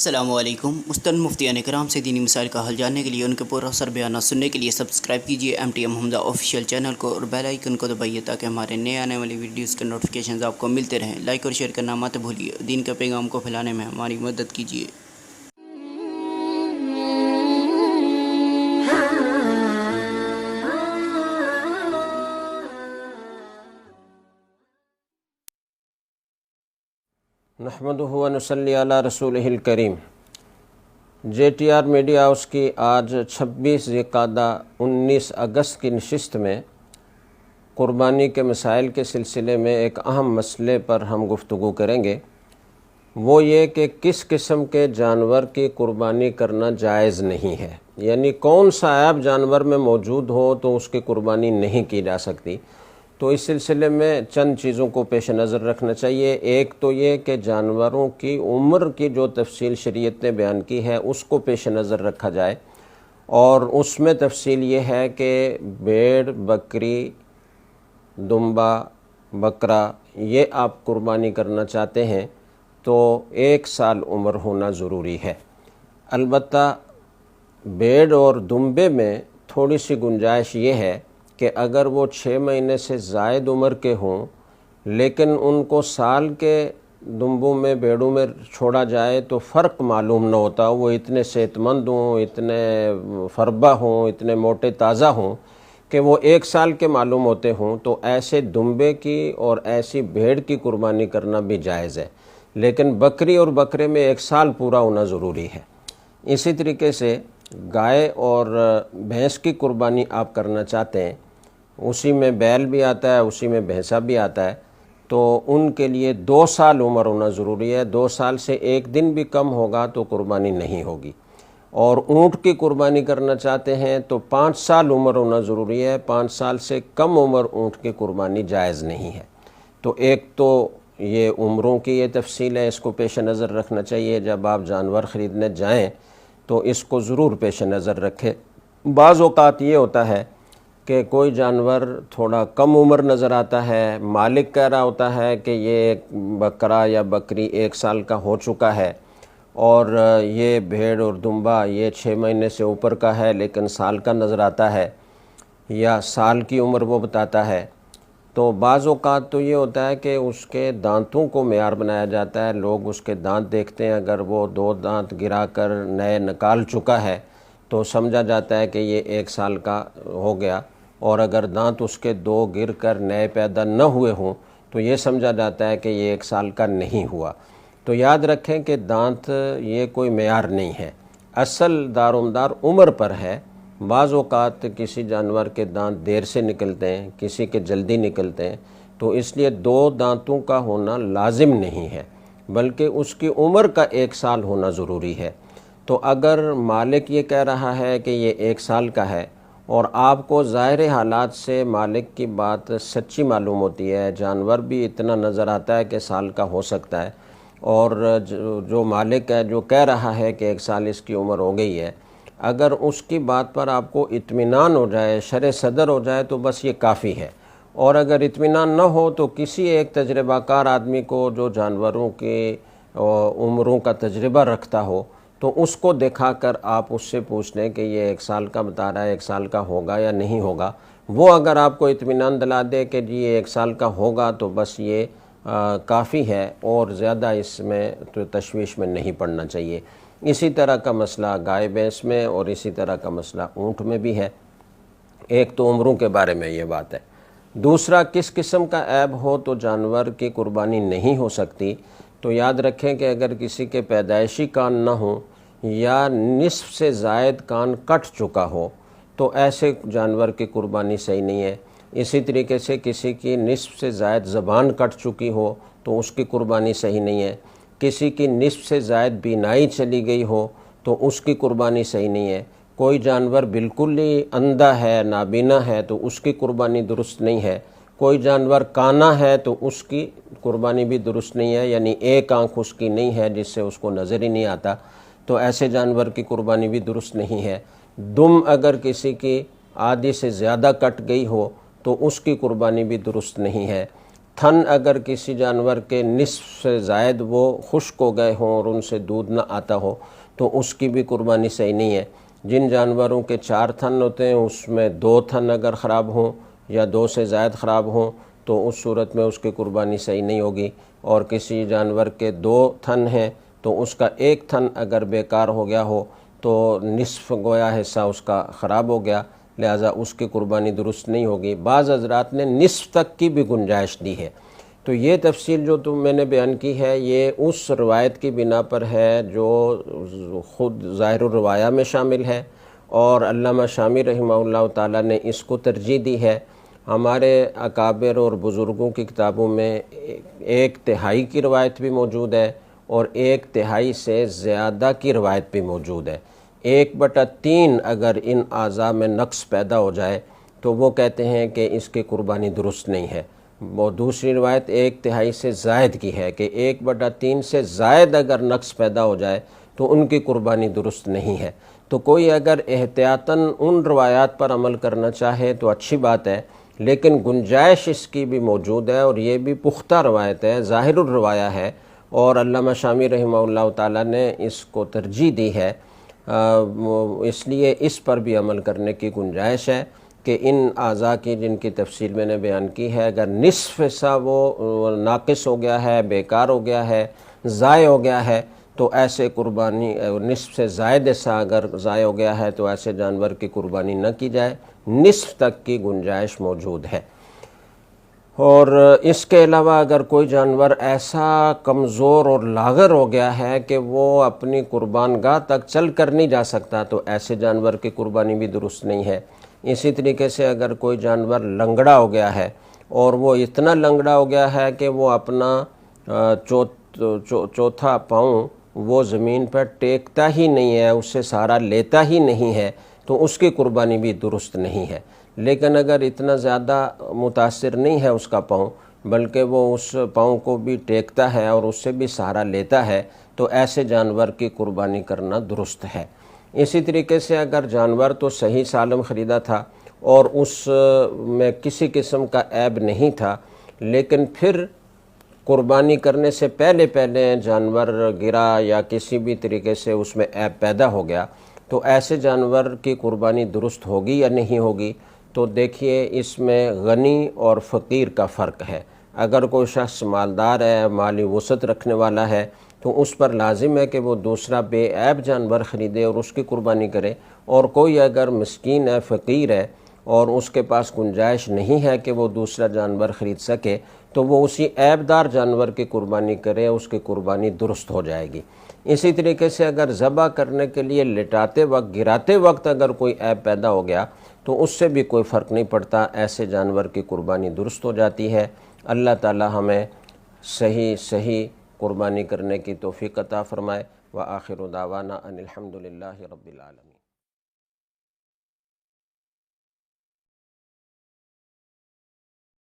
السلام علیکم۔ مستند مفتیان کرام سے دینی مسائل کا حل جاننے کے لیے ان کے پورا سر بیانات سننے کے لیے سبسکرائب کیجیے MTM حمزہ آفیشیل چینل کو اور بیل آئیکن کو دبائیے تاکہ ہمارے نئے آنے والی ویڈیوز کے نوٹیفیکیشنز آپ کو ملتے رہیں۔ لائک اور شیئر کرنا مت بھولیے، دین کے پیغام کو پھیلانے میں ہماری مدد کیجیے۔ نحمدہ و نصلی علی رسولہ الکریم۔ JTR میڈیا ہاؤس کی آج 26 ذی القعدہ 19 اگست کی نشست میں قربانی کے مسائل کے سلسلے میں ایک اہم مسئلے پر ہم گفتگو کریں گے، وہ یہ کہ کس قسم کے جانور کی قربانی کرنا جائز نہیں ہے، یعنی کون سا عیب جانور میں موجود ہو تو اس کی قربانی نہیں کی جا سکتی۔ تو اس سلسلے میں چند چیزوں کو پیش نظر رکھنا چاہیے۔ ایک تو یہ کہ جانوروں کی عمر کی جو تفصیل شریعت نے بیان کی ہے اس کو پیش نظر رکھا جائے، اور اس میں تفصیل یہ ہے کہ بھیڑ، بکری، دمبا، بکرا یہ آپ قربانی کرنا چاہتے ہیں تو 1 سال عمر ہونا ضروری ہے۔ البتہ بھیڑ اور دمبے میں تھوڑی سی گنجائش یہ ہے کہ اگر وہ 6 مہینے سے زائد عمر کے ہوں لیکن ان کو سال کے دمبوں میں، بھیڑوں میں چھوڑا جائے تو فرق معلوم نہ ہوتا، وہ اتنے صحت مند ہوں، اتنے فربہ ہوں، اتنے موٹے تازہ ہوں کہ وہ 1 سال کے معلوم ہوتے ہوں، تو ایسے دمبے کی اور ایسی بھیڑ کی قربانی کرنا بھی جائز ہے۔ لیکن بکری اور بکرے میں 1 سال پورا ہونا ضروری ہے۔ اسی طریقے سے گائے اور بھینس کی قربانی آپ کرنا چاہتے ہیں، اسی میں بیل بھی آتا ہے، اسی میں بھینسا بھی آتا ہے، تو ان کے لیے 2 سال عمر ہونا ضروری ہے۔ 2 سال سے 1 دن بھی کم ہوگا تو قربانی نہیں ہوگی۔ اور اونٹ کی قربانی کرنا چاہتے ہیں تو 5 سال عمر ہونا ضروری ہے۔ 5 سال سے کم عمر اونٹ کی قربانی جائز نہیں ہے۔ تو ایک تو یہ عمروں کی یہ تفصیل ہے، اس کو پیش نظر رکھنا چاہیے۔ جب آپ جانور خریدنے جائیں تو اس کو ضرور پیش نظر رکھیں۔ بعض اوقات یہ ہوتا ہے کہ کوئی جانور تھوڑا کم عمر نظر آتا ہے، مالک کہہ رہا ہوتا ہے کہ یہ بکرا یا بکری 1 سال کا ہو چکا ہے، اور یہ بھیڑ اور دمبا یہ 6 مہینے سے اوپر کا ہے لیکن سال کا نظر آتا ہے، یا سال کی عمر وہ بتاتا ہے۔ تو بعض اوقات تو یہ ہوتا ہے کہ اس کے دانتوں کو معیار بنایا جاتا ہے، لوگ اس کے دانت دیکھتے ہیں، اگر وہ 2 دانت گرا کر نئے نکال چکا ہے تو سمجھا جاتا ہے کہ یہ 1 سال کا ہو گیا، اور اگر دانت اس کے 2 گر کر نئے پیدا نہ ہوئے ہوں تو یہ سمجھا جاتا ہے کہ یہ 1 سال کا نہیں ہوا۔ تو یاد رکھیں کہ دانت یہ کوئی معیار نہیں ہے، اصل دارومدار عمر پر ہے۔ بعض اوقات کسی جانور کے دانت دیر سے نکلتے ہیں، کسی کے جلدی نکلتے ہیں، تو اس لیے 2 دانتوں کا ہونا لازم نہیں ہے، بلکہ اس کی عمر کا 1 سال ہونا ضروری ہے۔ تو اگر مالک یہ کہہ رہا ہے کہ یہ 1 سال کا ہے اور آپ کو ظاہر حالات سے مالک کی بات سچی معلوم ہوتی ہے، جانور بھی اتنا نظر آتا ہے کہ سال کا ہو سکتا ہے، اور جو مالک ہے جو کہہ رہا ہے کہ 1 سال اس کی عمر ہو گئی ہے، اگر اس کی بات پر آپ کو اطمینان ہو جائے، شرح صدر ہو جائے تو بس یہ کافی ہے۔ اور اگر اطمینان نہ ہو تو کسی ایک تجربہ کار آدمی کو جو جانوروں کی عمروں کا تجربہ رکھتا ہو تو اس کو دکھا کر آپ اس سے پوچھ لیں کہ یہ 1 سال کا بتا رہا ہے، 1 سال کا ہوگا یا نہیں ہوگا۔ وہ اگر آپ کو اطمینان دلا دے کہ جی یہ 1 سال کا ہوگا تو بس یہ کافی ہے، اور زیادہ اس میں تو تشویش میں نہیں پڑنا چاہیے۔ اسی طرح کا مسئلہ گائے بھینس میں اور اسی طرح کا مسئلہ اونٹ میں بھی ہے۔ ایک تو عمروں کے بارے میں یہ بات ہے۔ دوسرا، کس قسم کا عیب ہو تو جانور کی قربانی نہیں ہو سکتی، تو یاد رکھیں کہ اگر کسی کے پیدائشی کان نہ ہوں یا نصف سے زائد کان کٹ چکا ہو تو ایسے جانور کی قربانی صحیح نہیں ہے۔ اسی طریقے سے کسی کی نصف سے زائد زبان کٹ چکی ہو تو اس کی قربانی صحیح نہیں ہے۔ کسی کی نصف سے زائد بینائی چلی گئی ہو تو اس کی قربانی صحیح نہیں ہے۔ کوئی جانور بالکل ہی اندھا ہے، نابینا ہے تو اس کی قربانی درست نہیں ہے۔ کوئی جانور کانا ہے تو اس کی قربانی بھی درست نہیں ہے، یعنی ایک آنکھ اس کی نہیں ہے جس سے اس کو نظر ہی نہیں آتا، تو ایسے جانور کی قربانی بھی درست نہیں ہے۔ دم اگر کسی کی آدھی سے زیادہ کٹ گئی ہو تو اس کی قربانی بھی درست نہیں ہے۔ تھن اگر کسی جانور کے نصف سے زائد وہ خشک ہو گئے ہوں اور ان سے دودھ نہ آتا ہو تو اس کی بھی قربانی صحیح نہیں ہے۔ جن جانوروں کے 4 تھن ہوتے ہیں اس میں 2 تھن اگر خراب ہوں یا 2 سے زائد خراب ہوں تو اس صورت میں اس کی قربانی صحیح نہیں ہوگی، اور کسی جانور کے 2 تھن ہیں تو اس کا 1 تھن اگر بیکار ہو گیا ہو تو نصف گویا حصہ اس کا خراب ہو گیا، لہٰذا اس کی قربانی درست نہیں ہوگی۔ بعض حضرات نے نصف تک کی بھی گنجائش دی ہے۔ تو یہ تفصیل جو میں نے بیان کی ہے یہ اس روایت کی بنا پر ہے جو خود ظاہر الروایہ میں شامل ہے، اور علامہ شامی رحمہ اللہ تعالیٰ نے اس کو ترجیح دی ہے۔ ہمارے اکابر اور بزرگوں کی کتابوں میں 1/3 کی روایت بھی موجود ہے اور 1/3 سے زیادہ کی روایت بھی موجود ہے۔ 1/3 اگر ان اعضاء میں نقص پیدا ہو جائے تو وہ کہتے ہیں کہ اس کی قربانی درست نہیں ہے۔ وہ دوسری روایت 1/3 سے زائد کی ہے کہ 1/3 سے زائد اگر نقص پیدا ہو جائے تو ان کی قربانی درست نہیں ہے۔ تو کوئی اگر احتیاطاً ان روایات پر عمل کرنا چاہے تو اچھی بات ہے، لیکن گنجائش اس کی بھی موجود ہے اور یہ بھی پختہ روایت ہے، ظاہر الروایہ ہے، اور علامہ شامی رحمہ اللہ تعالیٰ نے اس کو ترجیح دی ہے۔ اس لیے اس پر بھی عمل کرنے کی گنجائش ہے کہ ان اعضاء کی جن کی تفصیل میں نے بیان کی ہے، اگر نصف حصہ وہ ناقص ہو گیا ہے، بیکار ہو گیا ہے، ضائع ہو گیا ہے، تو ایسے قربانی نصف سے زائد حصہ اگر ضائع ہو گیا ہے تو ایسے جانور کی قربانی نہ کی جائے، نصف تک کی گنجائش موجود ہے۔ اور اس کے علاوہ اگر کوئی جانور ایسا کمزور اور لاغر ہو گیا ہے کہ وہ اپنی قربان گاہ تک چل کر نہیں جا سکتا تو ایسے جانور کی قربانی بھی درست نہیں ہے۔ اسی طریقے سے اگر کوئی جانور لنگڑا ہو گیا ہے اور وہ اتنا لنگڑا ہو گیا ہے کہ وہ اپنا چوتھا پاؤں وہ زمین پر ٹیکتا ہی نہیں ہے، اس سے سہارا لیتا ہی نہیں ہے، تو اس کی قربانی بھی درست نہیں ہے۔ لیکن اگر اتنا زیادہ متاثر نہیں ہے اس کا پاؤں، بلکہ وہ اس پاؤں کو بھی ٹیکتا ہے اور اس سے بھی سہارا لیتا ہے، تو ایسے جانور کی قربانی کرنا درست ہے۔ اسی طریقے سے اگر جانور تو صحیح سالم خریدا تھا اور اس میں کسی قسم کا عیب نہیں تھا، لیکن پھر قربانی کرنے سے پہلے جانور گرا یا کسی بھی طریقے سے اس میں عیب پیدا ہو گیا، تو ایسے جانور کی قربانی درست ہوگی یا نہیں ہوگی؟ تو دیکھیے اس میں غنی اور فقیر کا فرق ہے۔ اگر کوئی شخص مالدار ہے، مالی وسعت رکھنے والا ہے، تو اس پر لازم ہے کہ وہ دوسرا بے عیب جانور خریدے اور اس کی قربانی کرے، اور کوئی اگر مسکین ہے، فقیر ہے اور اس کے پاس گنجائش نہیں ہے کہ وہ دوسرا جانور خرید سکے، تو وہ اسی عیب دار جانور کی قربانی کرے، اس کی قربانی درست ہو جائے گی۔ اسی طریقے سے اگر ذبح کرنے کے لیے لٹاتے وقت، گراتے وقت اگر کوئی عیب پیدا ہو گیا تو اس سے بھی کوئی فرق نہیں پڑتا، ایسے جانور کی قربانی درست ہو جاتی ہے۔ اللہ تعالی ہمیں صحیح قربانی کرنے کی توفیق عطا فرمائے۔ وآخر دعوانا ان الحمد للہ رب العالمین۔